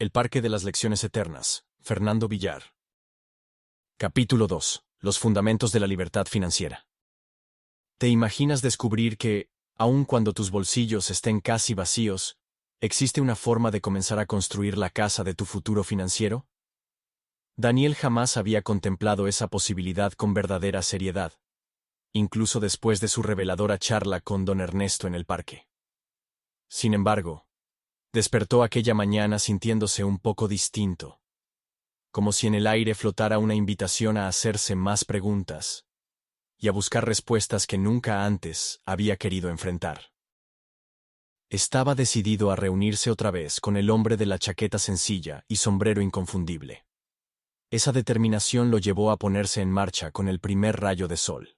El Parque de las Lecciones Eternas, Fernando Villar. Capítulo 2. Los fundamentos de la libertad financiera. ¿Te imaginas descubrir que, aun cuando tus bolsillos estén casi vacíos, existe una forma de comenzar a construir la casa de tu futuro financiero? Daniel jamás había contemplado esa posibilidad con verdadera seriedad, incluso después de su reveladora charla con don Ernesto en el parque. Sin embargo, despertó aquella mañana sintiéndose un poco distinto, como si en el aire flotara una invitación a hacerse más preguntas y a buscar respuestas que nunca antes había querido enfrentar. Estaba decidido a reunirse otra vez con el hombre de la chaqueta sencilla y sombrero inconfundible. Esa determinación lo llevó a ponerse en marcha con el primer rayo de sol.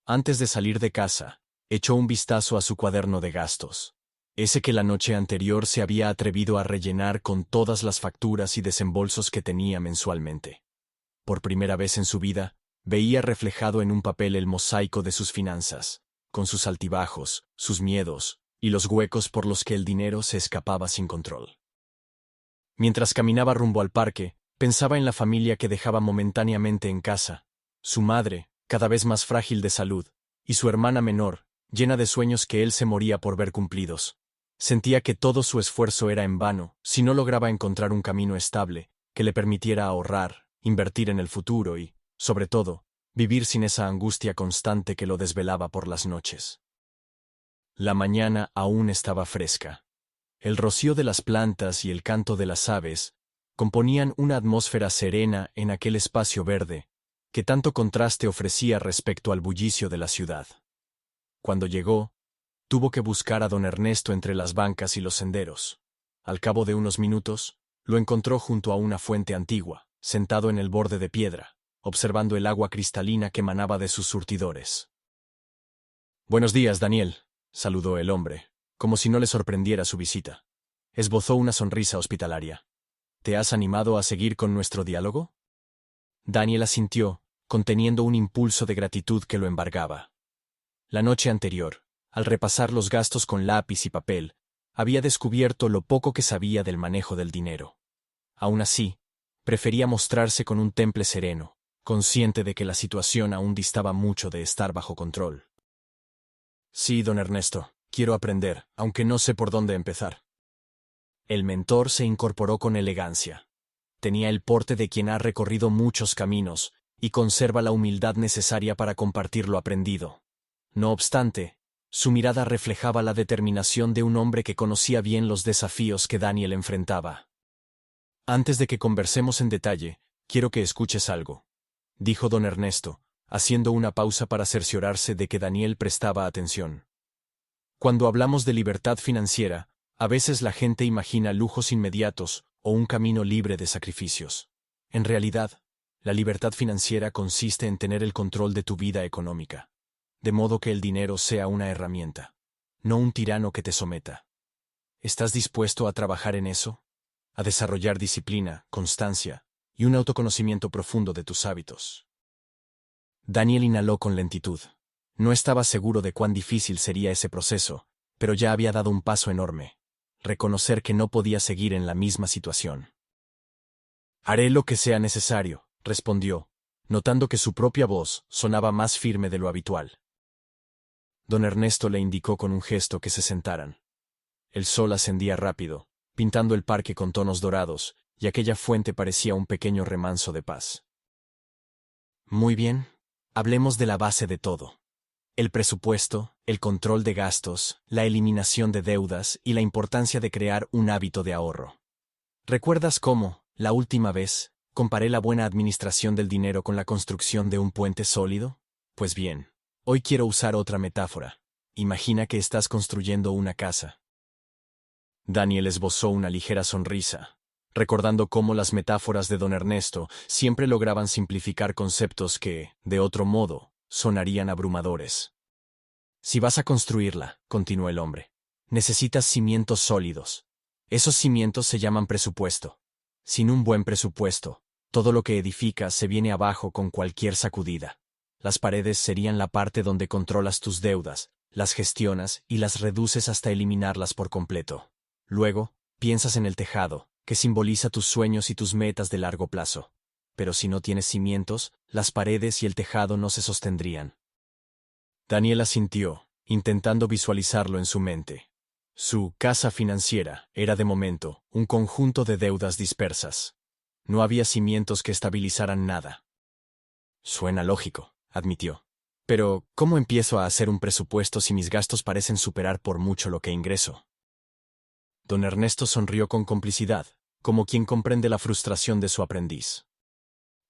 Antes de salir de casa, echó un vistazo a su cuaderno de gastos, ese que la noche anterior se había atrevido a rellenar con todas las facturas y desembolsos que tenía mensualmente. Por primera vez en su vida, veía reflejado en un papel el mosaico de sus finanzas, con sus altibajos, sus miedos, y los huecos por los que el dinero se escapaba sin control. Mientras caminaba rumbo al parque, pensaba en la familia que dejaba momentáneamente en casa, su madre, cada vez más frágil de salud, y su hermana menor, llena de sueños que él se moría por ver cumplidos. Sentía que todo su esfuerzo era en vano si no lograba encontrar un camino estable que le permitiera ahorrar, invertir en el futuro y, sobre todo, vivir sin esa angustia constante que lo desvelaba por las noches. La mañana aún estaba fresca. El rocío de las plantas y el canto de las aves componían una atmósfera serena en aquel espacio verde que tanto contraste ofrecía respecto al bullicio de la ciudad. Cuando llegó, tuvo que buscar a don Ernesto entre las bancas y los senderos. Al cabo de unos minutos, lo encontró junto a una fuente antigua, sentado en el borde de piedra, observando el agua cristalina que manaba de sus surtidores. «Buenos días, Daniel», saludó el hombre, como si no le sorprendiera su visita. Esbozó una sonrisa hospitalaria. «¿Te has animado a seguir con nuestro diálogo?» Daniel asintió, conteniendo un impulso de gratitud que lo embargaba. La noche anterior, al repasar los gastos con lápiz y papel, había descubierto lo poco que sabía del manejo del dinero. Aún así, prefería mostrarse con un temple sereno, consciente de que la situación aún distaba mucho de estar bajo control. «Sí, don Ernesto, quiero aprender, aunque no sé por dónde empezar». El mentor se incorporó con elegancia. Tenía el porte de quien ha recorrido muchos caminos y conserva la humildad necesaria para compartir lo aprendido. No obstante, su mirada reflejaba la determinación de un hombre que conocía bien los desafíos que Daniel enfrentaba. «Antes de que conversemos en detalle, quiero que escuches algo», dijo don Ernesto, haciendo una pausa para cerciorarse de que Daniel prestaba atención. «Cuando hablamos de libertad financiera, a veces la gente imagina lujos inmediatos o un camino libre de sacrificios. En realidad, la libertad financiera consiste en tener el control de tu vida económica, de modo que el dinero sea una herramienta, no un tirano que te someta. ¿Estás dispuesto a trabajar en eso? A desarrollar disciplina, constancia y un autoconocimiento profundo de tus hábitos?» Daniel inhaló con lentitud. No estaba seguro de cuán difícil sería ese proceso, pero ya había dado un paso enorme: reconocer que no podía seguir en la misma situación. «Haré lo que sea necesario», respondió, notando que su propia voz sonaba más firme de lo habitual. Don Ernesto le indicó con un gesto que se sentaran. El sol ascendía rápido, pintando el parque con tonos dorados, y aquella fuente parecía un pequeño remanso de paz. «Muy bien, hablemos de la base de todo. El presupuesto, el control de gastos, la eliminación de deudas y la importancia de crear un hábito de ahorro. ¿Recuerdas cómo, la última vez, comparé la buena administración del dinero con la construcción de un puente sólido? Pues bien, hoy quiero usar otra metáfora. Imagina que estás construyendo una casa». Daniel esbozó una ligera sonrisa, recordando cómo las metáforas de don Ernesto siempre lograban simplificar conceptos que, de otro modo, sonarían abrumadores. «Si vas a construirla», continuó el hombre, «necesitas cimientos sólidos. Esos cimientos se llaman presupuesto. Sin un buen presupuesto, todo lo que edificas se viene abajo con cualquier sacudida. Las paredes serían la parte donde controlas tus deudas, las gestionas y las reduces hasta eliminarlas por completo. Luego, piensas en el tejado, que simboliza tus sueños y tus metas de largo plazo. Pero si no tienes cimientos, las paredes y el tejado no se sostendrían. Daniel asintió, intentando visualizarlo en su mente. Su casa financiera era de momento un conjunto de deudas dispersas. No había cimientos que estabilizaran nada. Suena lógico, admitió. Pero, ¿cómo empiezo a hacer un presupuesto si mis gastos parecen superar por mucho lo que ingreso? Don Ernesto sonrió con complicidad, como quien comprende la frustración de su aprendiz.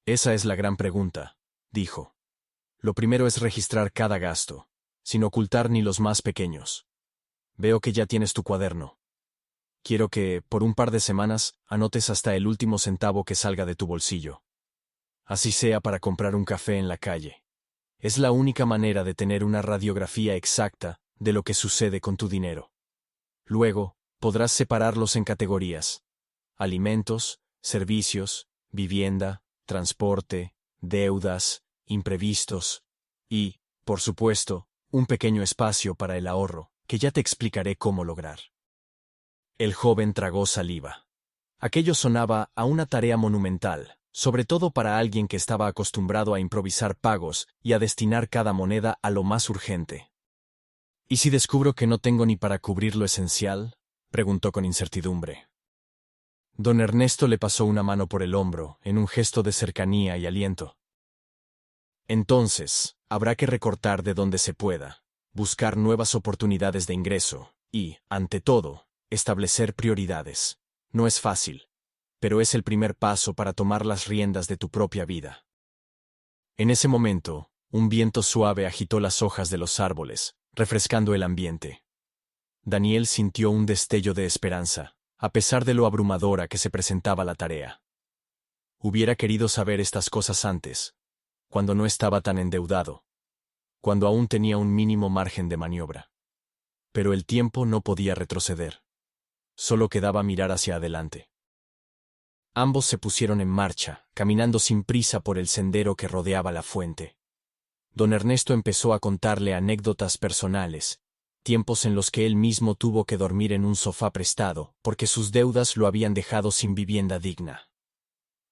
Esa es la gran pregunta, dijo. Lo primero es registrar cada gasto, sin ocultar ni los más pequeños. Veo que ya tienes tu cuaderno. Quiero que, por un par de semanas, anotes hasta el último centavo que salga de tu bolsillo. Así sea para comprar un café en la calle. Es la única manera de tener una radiografía exacta de lo que sucede con tu dinero. Luego, podrás separarlos en categorías: alimentos, servicios, vivienda, transporte, deudas, imprevistos y, por supuesto, un pequeño espacio para el ahorro, que ya te explicaré cómo lograr. El joven tragó saliva. Aquello sonaba a una tarea monumental, sobre todo para alguien que estaba acostumbrado a improvisar pagos y a destinar cada moneda a lo más urgente. ¿Y si descubro que no tengo ni para cubrir lo esencial?, preguntó con incertidumbre. Don Ernesto le pasó una mano por el hombro, en un gesto de cercanía y aliento. Entonces, habrá que recortar de donde se pueda, buscar nuevas oportunidades de ingreso y, ante todo, establecer prioridades. No es fácil, pero es el primer paso para tomar las riendas de tu propia vida. En ese momento, un viento suave agitó las hojas de los árboles, refrescando el ambiente. Daniel sintió un destello de esperanza, a pesar de lo abrumadora que se presentaba la tarea. Hubiera querido saber estas cosas antes, cuando no estaba tan endeudado, cuando aún tenía un mínimo margen de maniobra. Pero el tiempo no podía retroceder. Solo quedaba mirar hacia adelante. Ambos se pusieron en marcha, caminando sin prisa por el sendero que rodeaba la fuente. Don Ernesto empezó a contarle anécdotas personales, tiempos en los que él mismo tuvo que dormir en un sofá prestado, porque sus deudas lo habían dejado sin vivienda digna.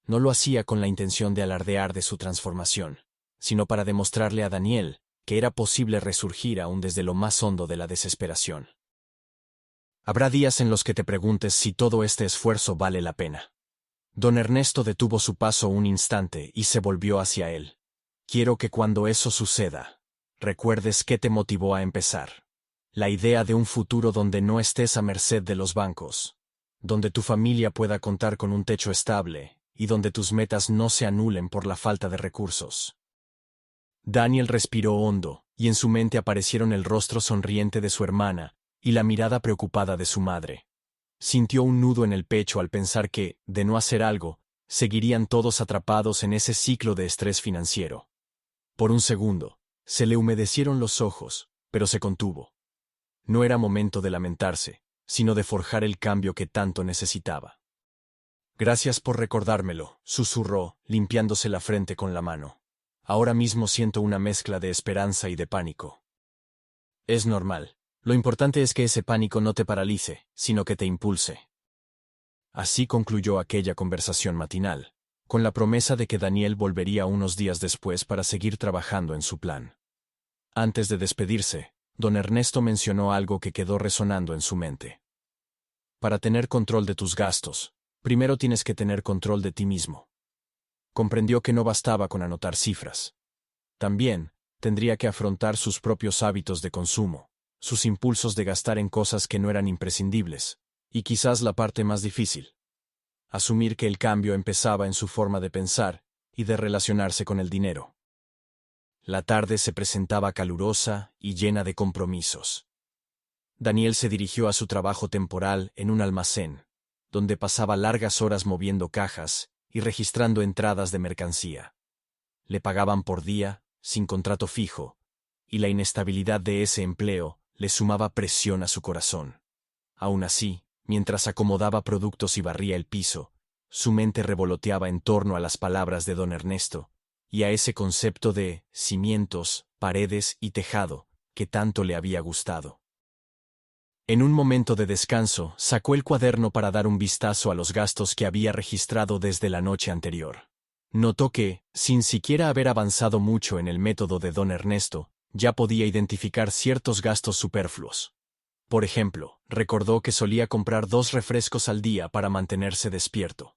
No lo hacía con la intención de alardear de su transformación, sino para demostrarle a Daniel que era posible resurgir aún desde lo más hondo de la desesperación. Habrá días en los que te preguntes si todo este esfuerzo vale la pena. Don Ernesto detuvo su paso un instante y se volvió hacia él. Quiero que cuando eso suceda, recuerdes qué te motivó a empezar. La idea de un futuro donde no estés a merced de los bancos, donde tu familia pueda contar con un techo estable y donde tus metas no se anulen por la falta de recursos. Daniel respiró hondo, y en su mente aparecieron el rostro sonriente de su hermana y la mirada preocupada de su madre. Sintió un nudo en el pecho al pensar que, de no hacer algo, seguirían todos atrapados en ese ciclo de estrés financiero. Por un segundo, se le humedecieron los ojos, pero se contuvo. No era momento de lamentarse, sino de forjar el cambio que tanto necesitaba. Gracias por recordármelo, susurró, limpiándose la frente con la mano. Ahora mismo siento una mezcla de esperanza y de pánico. Es normal. Lo importante es que ese pánico no te paralice, sino que te impulse. Así concluyó aquella conversación matinal, con la promesa de que Daniel volvería unos días después para seguir trabajando en su plan. Antes de despedirse, don Ernesto mencionó algo que quedó resonando en su mente. Para tener control de tus gastos, primero tienes que tener control de ti mismo. Comprendió que no bastaba con anotar cifras. También, tendría que afrontar sus propios hábitos de consumo, sus impulsos de gastar en cosas que no eran imprescindibles, y quizás la parte más difícil: asumir que el cambio empezaba en su forma de pensar y de relacionarse con el dinero. La tarde se presentaba calurosa y llena de compromisos. Daniel se dirigió a su trabajo temporal en un almacén, donde pasaba largas horas moviendo cajas y registrando entradas de mercancía. Le pagaban por día, sin contrato fijo, y la inestabilidad de ese empleo le sumaba presión a su corazón. Aún así, mientras acomodaba productos y barría el piso, su mente revoloteaba en torno a las palabras de don Ernesto y a ese concepto de cimientos, paredes y tejado que tanto le había gustado. En un momento de descanso, sacó el cuaderno para dar un vistazo a los gastos que había registrado desde la noche anterior. Notó que, sin siquiera haber avanzado mucho en el método de don Ernesto, ya podía identificar ciertos gastos superfluos. Por ejemplo, recordó que solía comprar 2 refrescos al día para mantenerse despierto.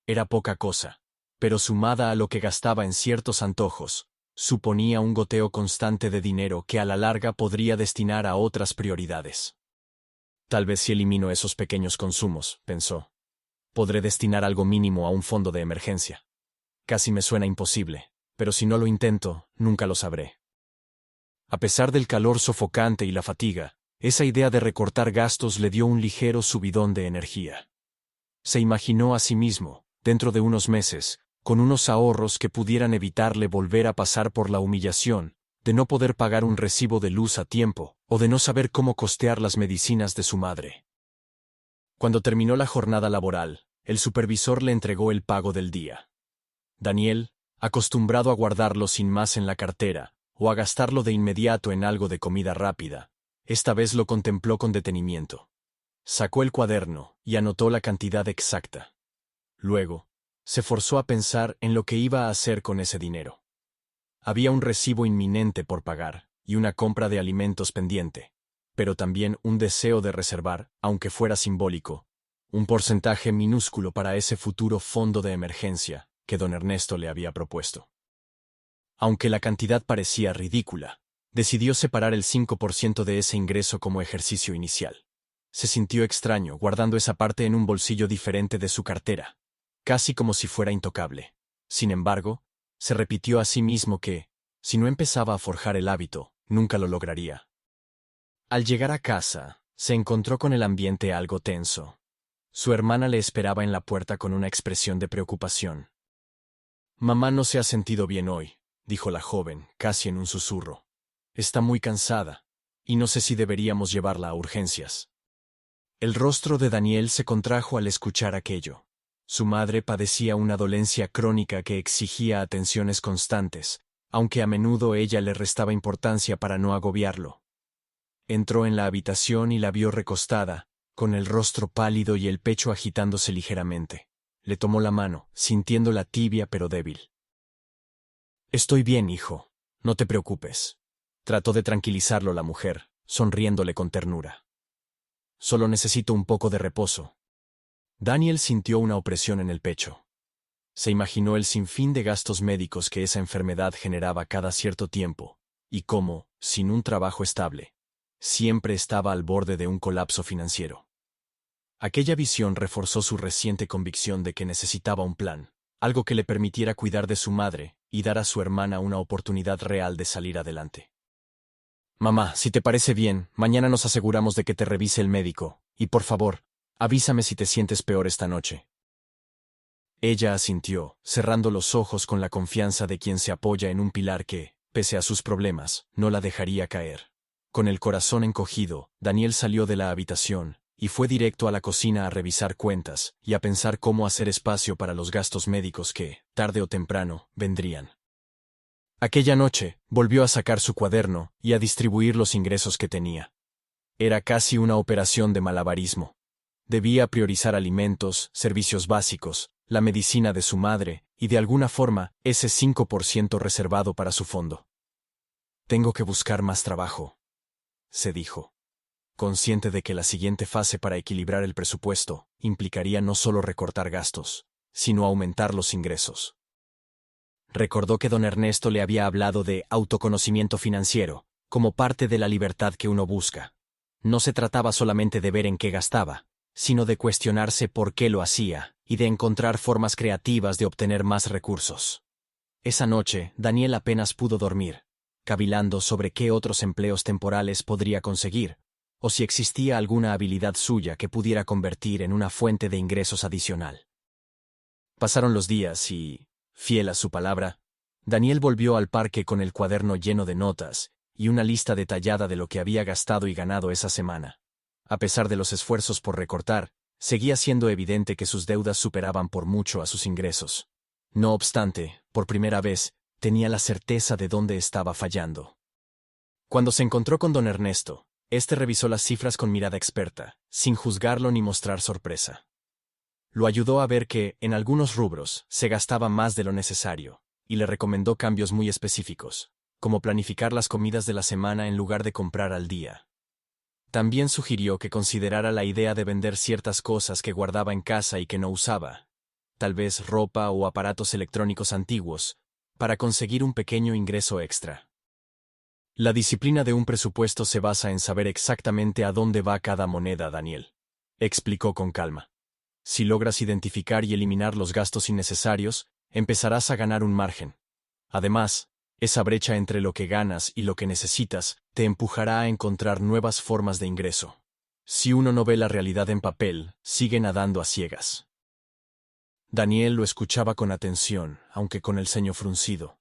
Era poca cosa, pero sumada a lo que gastaba en ciertos antojos, suponía un goteo constante de dinero que a la larga podría destinar a otras prioridades. Tal vez si elimino esos pequeños consumos, pensó, podré destinar algo mínimo a un fondo de emergencia. Casi me suena imposible, pero si no lo intento, nunca lo sabré. A pesar del calor sofocante y la fatiga, esa idea de recortar gastos le dio un ligero subidón de energía. Se imaginó a sí mismo, dentro de unos meses, con unos ahorros que pudieran evitarle volver a pasar por la humillación de no poder pagar un recibo de luz a tiempo, o de no saber cómo costear las medicinas de su madre. Cuando terminó la jornada laboral, el supervisor le entregó el pago del día. Daniel, acostumbrado a guardarlo sin más en la cartera, o a gastarlo de inmediato en algo de comida rápida, esta vez lo contempló con detenimiento. Sacó el cuaderno y anotó la cantidad exacta. Luego, se forzó a pensar en lo que iba a hacer con ese dinero. Había un recibo inminente por pagar y una compra de alimentos pendiente, pero también un deseo de reservar, aunque fuera simbólico, un porcentaje minúsculo para ese futuro fondo de emergencia que don Ernesto le había propuesto. Aunque la cantidad parecía ridícula, decidió separar el 5% de ese ingreso como ejercicio inicial. Se sintió extraño guardando esa parte en un bolsillo diferente de su cartera, casi como si fuera intocable. Sin embargo, se repitió a sí mismo que, si no empezaba a forjar el hábito, nunca lo lograría. Al llegar a casa, se encontró con el ambiente algo tenso. Su hermana le esperaba en la puerta con una expresión de preocupación. «Mamá no se ha sentido bien hoy», dijo la joven, casi en un susurro. «Está muy cansada, y no sé si deberíamos llevarla a urgencias». El rostro de Daniel se contrajo al escuchar aquello. Su madre padecía una dolencia crónica que exigía atenciones constantes, aunque a menudo ella le restaba importancia para no agobiarlo. Entró en la habitación y la vio recostada, con el rostro pálido y el pecho agitándose ligeramente. Le tomó la mano, sintiéndola tibia pero débil. «Estoy bien, hijo. No te preocupes», trató de tranquilizarlo la mujer, sonriéndole con ternura. «Solo necesito un poco de reposo». Daniel sintió una opresión en el pecho. Se imaginó el sinfín de gastos médicos que esa enfermedad generaba cada cierto tiempo, y cómo, sin un trabajo estable, siempre estaba al borde de un colapso financiero. Aquella visión reforzó su reciente convicción de que necesitaba un plan, algo que le permitiera cuidar de su madre y dar a su hermana una oportunidad real de salir adelante. «Mamá, si te parece bien, mañana nos aseguramos de que te revise el médico, y por favor, avísame si te sientes peor esta noche». Ella asintió, cerrando los ojos con la confianza de quien se apoya en un pilar que, pese a sus problemas, no la dejaría caer. Con el corazón encogido, Daniel salió de la habitación y fue directo a la cocina a revisar cuentas y a pensar cómo hacer espacio para los gastos médicos que, tarde o temprano, vendrían. Aquella noche, volvió a sacar su cuaderno y a distribuir los ingresos que tenía. Era casi una operación de malabarismo. Debía priorizar alimentos, servicios básicos, la medicina de su madre y, de alguna forma, ese 5% reservado para su fondo. «Tengo que buscar más trabajo», se dijo, consciente de que la siguiente fase para equilibrar el presupuesto implicaría no solo recortar gastos, sino aumentar los ingresos. Recordó que don Ernesto le había hablado de autoconocimiento financiero, como parte de la libertad que uno busca. No se trataba solamente de ver en qué gastaba, sino de cuestionarse por qué lo hacía y de encontrar formas creativas de obtener más recursos. Esa noche, Daniel apenas pudo dormir, cavilando sobre qué otros empleos temporales podría conseguir, o si existía alguna habilidad suya que pudiera convertir en una fuente de ingresos adicional. Pasaron los días y, fiel a su palabra, Daniel volvió al parque con el cuaderno lleno de notas y una lista detallada de lo que había gastado y ganado esa semana. A pesar de los esfuerzos por recortar, seguía siendo evidente que sus deudas superaban por mucho a sus ingresos. No obstante, por primera vez, tenía la certeza de dónde estaba fallando. Cuando se encontró con don Ernesto, Este revisó las cifras con mirada experta, sin juzgarlo ni mostrar sorpresa. Lo ayudó a ver que, en algunos rubros, se gastaba más de lo necesario, y le recomendó cambios muy específicos, como planificar las comidas de la semana en lugar de comprar al día. También sugirió que considerara la idea de vender ciertas cosas que guardaba en casa y que no usaba, tal vez ropa o aparatos electrónicos antiguos, para conseguir un pequeño ingreso extra. La disciplina de un presupuesto se basa en saber exactamente a dónde va cada moneda, Daniel, explicó con calma. Si logras identificar y eliminar los gastos innecesarios, empezarás a ganar un margen. Además, esa brecha entre lo que ganas y lo que necesitas te empujará a encontrar nuevas formas de ingreso. Si uno no ve la realidad en papel, sigue nadando a ciegas. Daniel lo escuchaba con atención, aunque con el ceño fruncido.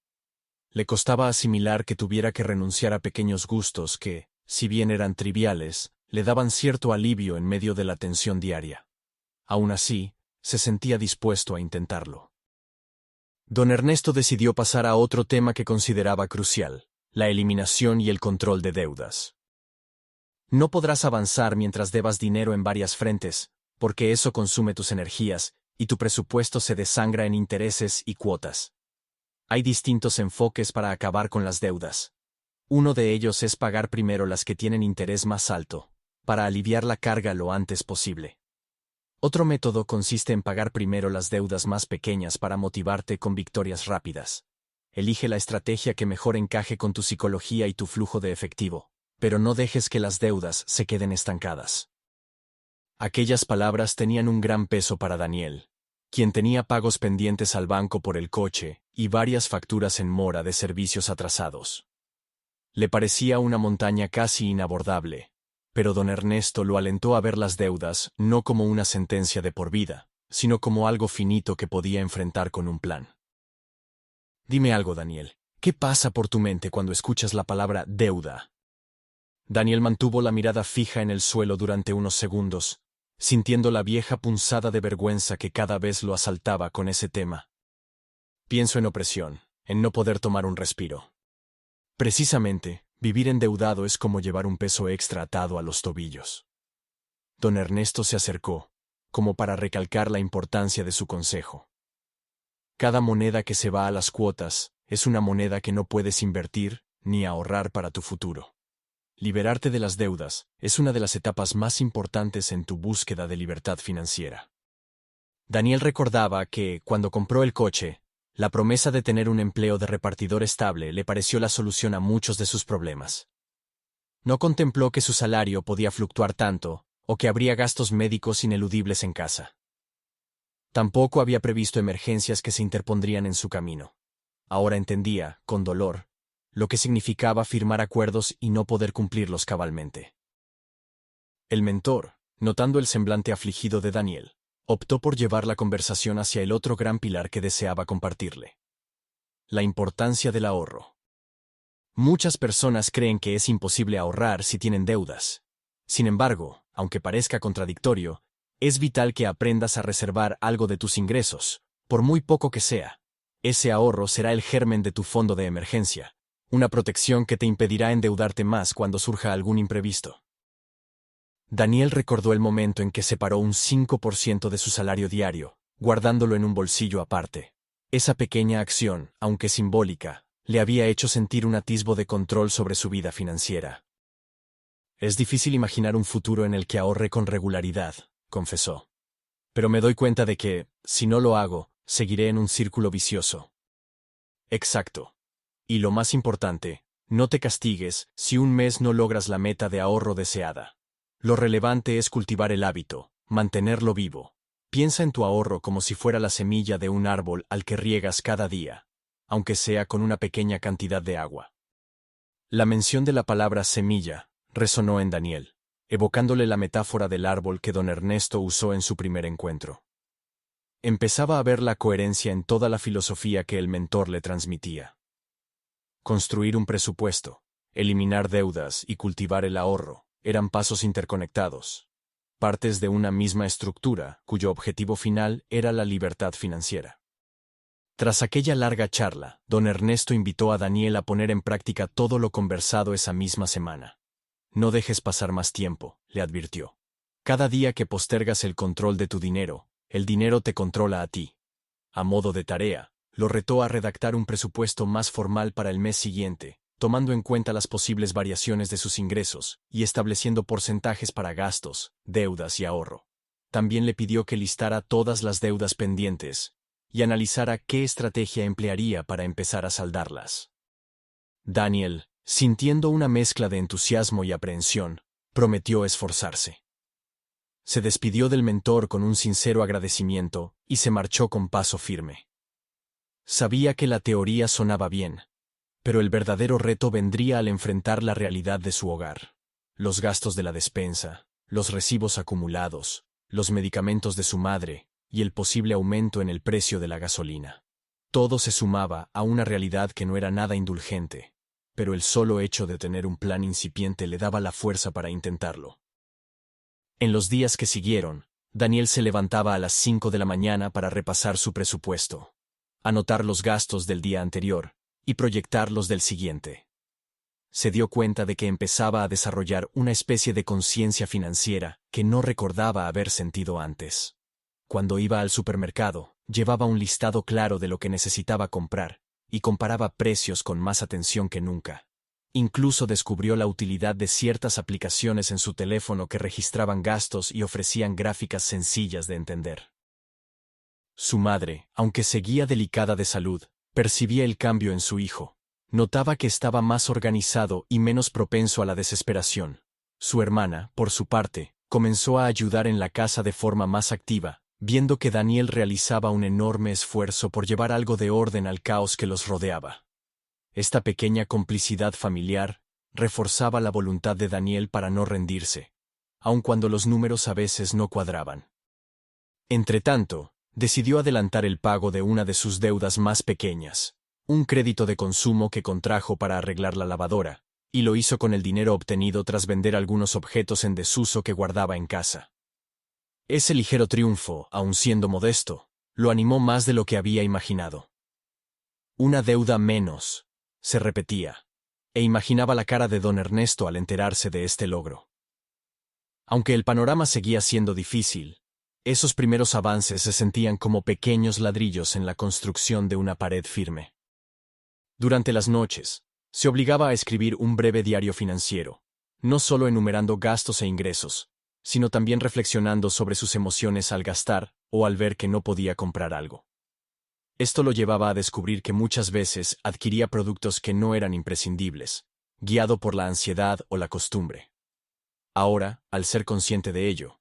Le costaba asimilar que tuviera que renunciar a pequeños gustos que, si bien eran triviales, le daban cierto alivio en medio de la tensión diaria. Aún así, se sentía dispuesto a intentarlo. Don Ernesto decidió pasar a otro tema que consideraba crucial, la eliminación y el control de deudas. No podrás avanzar mientras debas dinero en varias frentes, porque eso consume tus energías, y tu presupuesto se desangra en intereses y cuotas. Hay distintos enfoques para acabar con las deudas. Uno de ellos es pagar primero las que tienen interés más alto, para aliviar la carga lo antes posible. Otro método consiste en pagar primero las deudas más pequeñas para motivarte con victorias rápidas. Elige la estrategia que mejor encaje con tu psicología y tu flujo de efectivo, pero no dejes que las deudas se queden estancadas. Aquellas palabras tenían un gran peso para Daniel, quien tenía pagos pendientes al banco por el coche y varias facturas en mora de servicios atrasados. Le parecía una montaña casi inabordable, pero don Ernesto lo alentó a ver las deudas no como una sentencia de por vida, sino como algo finito que podía enfrentar con un plan. Dime algo, Daniel, ¿qué pasa por tu mente cuando escuchas la palabra deuda? Daniel mantuvo la mirada fija en el suelo durante unos segundos, sintiendo la vieja punzada de vergüenza que cada vez lo asaltaba con ese tema. Pienso en opresión, en no poder tomar un respiro. Precisamente, vivir endeudado es como llevar un peso extra atado a los tobillos. Don Ernesto se acercó, como para recalcar la importancia de su consejo. Cada moneda que se va a las cuotas es una moneda que no puedes invertir ni ahorrar para tu futuro. Liberarte de las deudas es una de las etapas más importantes en tu búsqueda de libertad financiera. Daniel recordaba que, cuando compró el coche, la promesa de tener un empleo de repartidor estable le pareció la solución a muchos de sus problemas. No contempló que su salario podía fluctuar tanto, o que habría gastos médicos ineludibles en casa. Tampoco había previsto emergencias que se interpondrían en su camino. Ahora entendía, con dolor, lo que significaba firmar acuerdos y no poder cumplirlos cabalmente. El mentor, notando el semblante afligido de Daniel, optó por llevar la conversación hacia el otro gran pilar que deseaba compartirle: la importancia del ahorro. Muchas personas creen que es imposible ahorrar si tienen deudas. Sin embargo, aunque parezca contradictorio, es vital que aprendas a reservar algo de tus ingresos, por muy poco que sea. Ese ahorro será el germen de tu fondo de emergencia, una protección que te impedirá endeudarte más cuando surja algún imprevisto. Daniel recordó el momento en que separó un 5% de su salario diario, guardándolo en un bolsillo aparte. Esa pequeña acción, aunque simbólica, le había hecho sentir un atisbo de control sobre su vida financiera. Es difícil imaginar un futuro en el que ahorre con regularidad, confesó. Pero me doy cuenta de que, si no lo hago, seguiré en un círculo vicioso. Exacto. Y lo más importante, no te castigues si un mes no logras la meta de ahorro deseada. Lo relevante es cultivar el hábito, mantenerlo vivo. Piensa en tu ahorro como si fuera la semilla de un árbol al que riegas cada día, aunque sea con una pequeña cantidad de agua. La mención de la palabra semilla resonó en Daniel, evocándole la metáfora del árbol que don Ernesto usó en su primer encuentro. Empezaba a ver la coherencia en toda la filosofía que el mentor le transmitía. Construir un presupuesto, eliminar deudas y cultivar el ahorro eran pasos interconectados, partes de una misma estructura cuyo objetivo final era la libertad financiera. Tras aquella larga charla, don Ernesto invitó a Daniel a poner en práctica todo lo conversado esa misma semana. No dejes pasar más tiempo, le advirtió. Cada día que postergas el control de tu dinero, el dinero te controla a ti. A modo de tarea, lo retó a redactar un presupuesto más formal para el mes siguiente, tomando en cuenta las posibles variaciones de sus ingresos y estableciendo porcentajes para gastos, deudas y ahorro. También le pidió que listara todas las deudas pendientes y analizara qué estrategia emplearía para empezar a saldarlas. Daniel, sintiendo una mezcla de entusiasmo y aprehensión, prometió esforzarse. Se despidió del mentor con un sincero agradecimiento y se marchó con paso firme. Sabía que la teoría sonaba bien, pero el verdadero reto vendría al enfrentar la realidad de su hogar. Los gastos de la despensa, los recibos acumulados, los medicamentos de su madre y el posible aumento en el precio de la gasolina. Todo se sumaba a una realidad que no era nada indulgente, pero el solo hecho de tener un plan incipiente le daba la fuerza para intentarlo. En los días que siguieron, Daniel se levantaba a las 5 de la mañana para repasar su presupuesto, anotar los gastos del día anterior y proyectar los del siguiente. Se dio cuenta de que empezaba a desarrollar una especie de conciencia financiera que no recordaba haber sentido antes. Cuando iba al supermercado, llevaba un listado claro de lo que necesitaba comprar y comparaba precios con más atención que nunca. Incluso descubrió la utilidad de ciertas aplicaciones en su teléfono que registraban gastos y ofrecían gráficas sencillas de entender. Su madre, aunque seguía delicada de salud, percibía el cambio en su hijo. Notaba que estaba más organizado y menos propenso a la desesperación. Su hermana, por su parte, comenzó a ayudar en la casa de forma más activa, viendo que Daniel realizaba un enorme esfuerzo por llevar algo de orden al caos que los rodeaba. Esta pequeña complicidad familiar reforzaba la voluntad de Daniel para no rendirse, aun cuando los números a veces no cuadraban. Entretanto, decidió adelantar el pago de una de sus deudas más pequeñas, un crédito de consumo que contrajo para arreglar la lavadora, y lo hizo con el dinero obtenido tras vender algunos objetos en desuso que guardaba en casa. Ese ligero triunfo, aun siendo modesto, lo animó más de lo que había imaginado. Una deuda menos, se repetía, e imaginaba la cara de don Ernesto al enterarse de este logro. Aunque el panorama seguía siendo difícil, esos primeros avances se sentían como pequeños ladrillos en la construcción de una pared firme. Durante las noches, se obligaba a escribir un breve diario financiero, no solo enumerando gastos e ingresos, sino también reflexionando sobre sus emociones al gastar o al ver que no podía comprar algo. Esto lo llevaba a descubrir que muchas veces adquiría productos que no eran imprescindibles, guiado por la ansiedad o la costumbre. Ahora, al ser consciente de ello,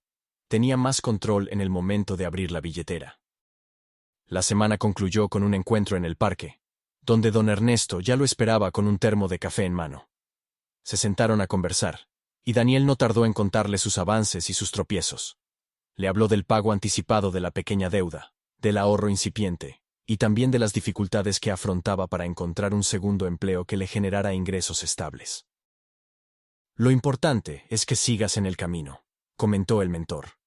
tenía más control en el momento de abrir la billetera. La semana concluyó con un encuentro en el parque, donde don Ernesto ya lo esperaba con un termo de café en mano. Se sentaron a conversar, y Daniel no tardó en contarle sus avances y sus tropiezos. Le habló del pago anticipado de la pequeña deuda, del ahorro incipiente, y también de las dificultades que afrontaba para encontrar un segundo empleo que le generara ingresos estables. Lo importante es que sigas en el camino, comentó el mentor.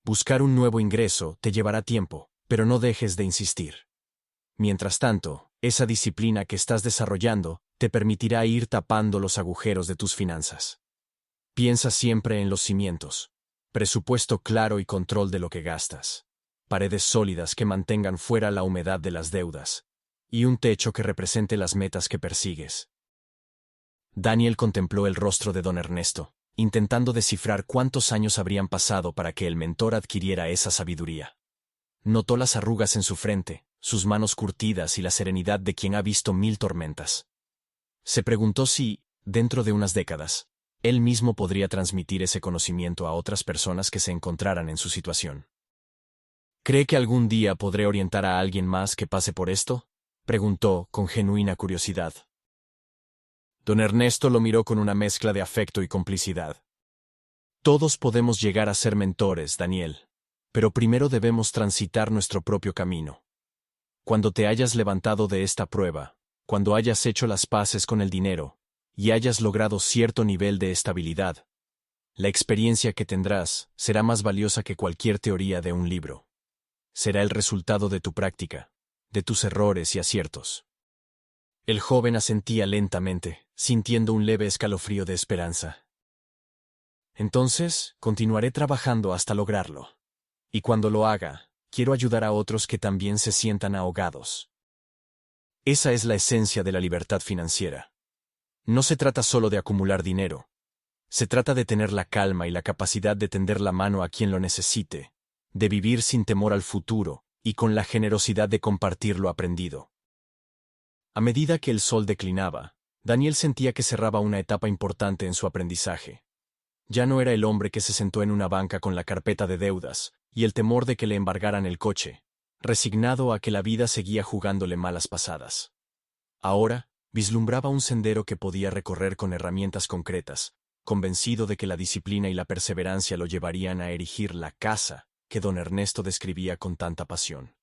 Buscar un nuevo ingreso te llevará tiempo, pero no dejes de insistir. Mientras tanto, esa disciplina que estás desarrollando te permitirá ir tapando los agujeros de tus finanzas. Piensa siempre en los cimientos, presupuesto claro y control de lo que gastas, paredes sólidas que mantengan fuera la humedad de las deudas, y un techo que represente las metas que persigues. Daniel contempló el rostro de don Ernesto, intentando descifrar cuántos años habrían pasado para que el mentor adquiriera esa sabiduría. Notó las arrugas en su frente, sus manos curtidas y la serenidad de quien ha visto 1000 tormentas. Se preguntó si, dentro de unas décadas, él mismo podría transmitir ese conocimiento a otras personas que se encontraran en su situación. ¿Cree que algún día podré orientar a alguien más que pase por esto?, preguntó con genuina curiosidad. Don Ernesto lo miró con una mezcla de afecto y complicidad. Todos podemos llegar a ser mentores, Daniel, pero primero debemos transitar nuestro propio camino. Cuando te hayas levantado de esta prueba, cuando hayas hecho las paces con el dinero, y hayas logrado cierto nivel de estabilidad, la experiencia que tendrás será más valiosa que cualquier teoría de un libro. Será el resultado de tu práctica, de tus errores y aciertos. El joven asentía lentamente, sintiendo un leve escalofrío de esperanza. Entonces, continuaré trabajando hasta lograrlo. Y cuando lo haga, quiero ayudar a otros que también se sientan ahogados. Esa es la esencia de la libertad financiera. No se trata solo de acumular dinero. Se trata de tener la calma y la capacidad de tender la mano a quien lo necesite, de vivir sin temor al futuro y con la generosidad de compartir lo aprendido. A medida que el sol declinaba, Daniel sentía que cerraba una etapa importante en su aprendizaje. Ya no era el hombre que se sentó en una banca con la carpeta de deudas y el temor de que le embargaran el coche, resignado a que la vida seguía jugándole malas pasadas. Ahora, vislumbraba un sendero que podía recorrer con herramientas concretas, convencido de que la disciplina y la perseverancia lo llevarían a erigir la casa que don Ernesto describía con tanta pasión.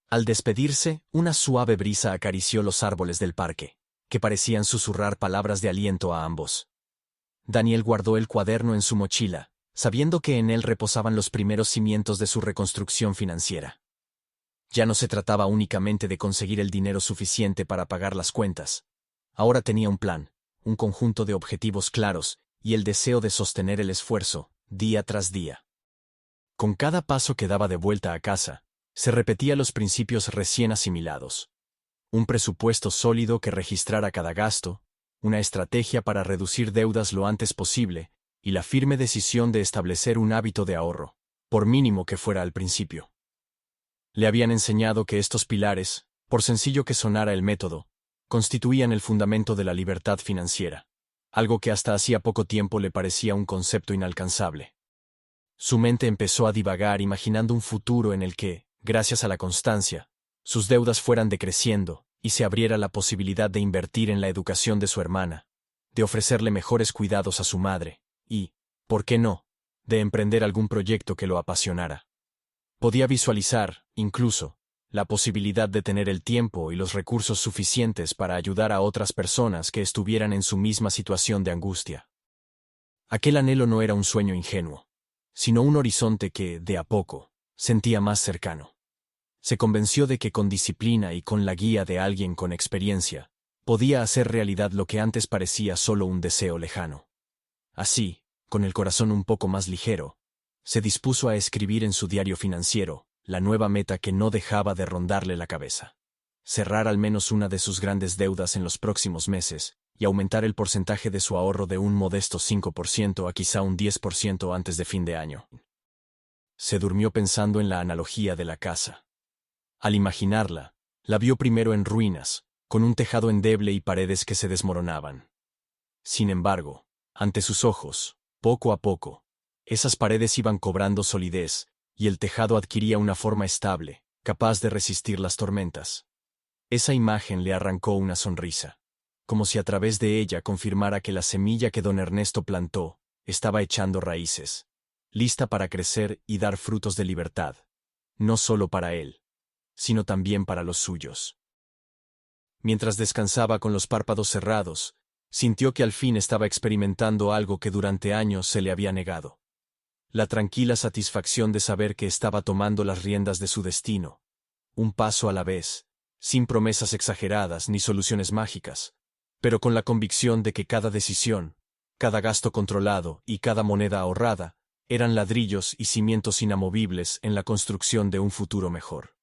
Al despedirse, una suave brisa acarició los árboles del parque, que parecían susurrar palabras de aliento a ambos. Daniel guardó el cuaderno en su mochila, sabiendo que en él reposaban los primeros cimientos de su reconstrucción financiera. Ya no se trataba únicamente de conseguir el dinero suficiente para pagar las cuentas. Ahora tenía un plan, un conjunto de objetivos claros y el deseo de sostener el esfuerzo, día tras día. Con cada paso que daba de vuelta a casa, se repetía los principios recién asimilados. Un presupuesto sólido que registrara cada gasto, una estrategia para reducir deudas lo antes posible, y la firme decisión de establecer un hábito de ahorro, por mínimo que fuera al principio. Le habían enseñado que estos pilares, por sencillo que sonara el método, constituían el fundamento de la libertad financiera, algo que hasta hacía poco tiempo le parecía un concepto inalcanzable. Su mente empezó a divagar imaginando un futuro en el que, gracias a la constancia, sus deudas fueran decreciendo y se abriera la posibilidad de invertir en la educación de su hermana, de ofrecerle mejores cuidados a su madre y, ¿por qué no?, de emprender algún proyecto que lo apasionara. Podía visualizar, incluso, la posibilidad de tener el tiempo y los recursos suficientes para ayudar a otras personas que estuvieran en su misma situación de angustia. Aquel anhelo no era un sueño ingenuo, sino un horizonte que, de a poco, sentía más cercano. Se convenció de que con disciplina y con la guía de alguien con experiencia, podía hacer realidad lo que antes parecía solo un deseo lejano. Así, con el corazón un poco más ligero, se dispuso a escribir en su diario financiero la nueva meta que no dejaba de rondarle la cabeza: cerrar al menos una de sus grandes deudas en los próximos meses y aumentar el porcentaje de su ahorro de un modesto 5% a quizá un 10% antes de fin de año. Se durmió pensando en la analogía de la casa. Al imaginarla, la vio primero en ruinas, con un tejado endeble y paredes que se desmoronaban. Sin embargo, ante sus ojos, poco a poco, esas paredes iban cobrando solidez, y el tejado adquiría una forma estable, capaz de resistir las tormentas. Esa imagen le arrancó una sonrisa, como si a través de ella confirmara que la semilla que don Ernesto plantó estaba echando raíces, lista para crecer y dar frutos de libertad, no solo para él, sino también para los suyos. Mientras descansaba con los párpados cerrados, sintió que al fin estaba experimentando algo que durante años se le había negado: la tranquila satisfacción de saber que estaba tomando las riendas de su destino, un paso a la vez, sin promesas exageradas ni soluciones mágicas, pero con la convicción de que cada decisión, cada gasto controlado y cada moneda ahorrada eran ladrillos y cimientos inamovibles en la construcción de un futuro mejor.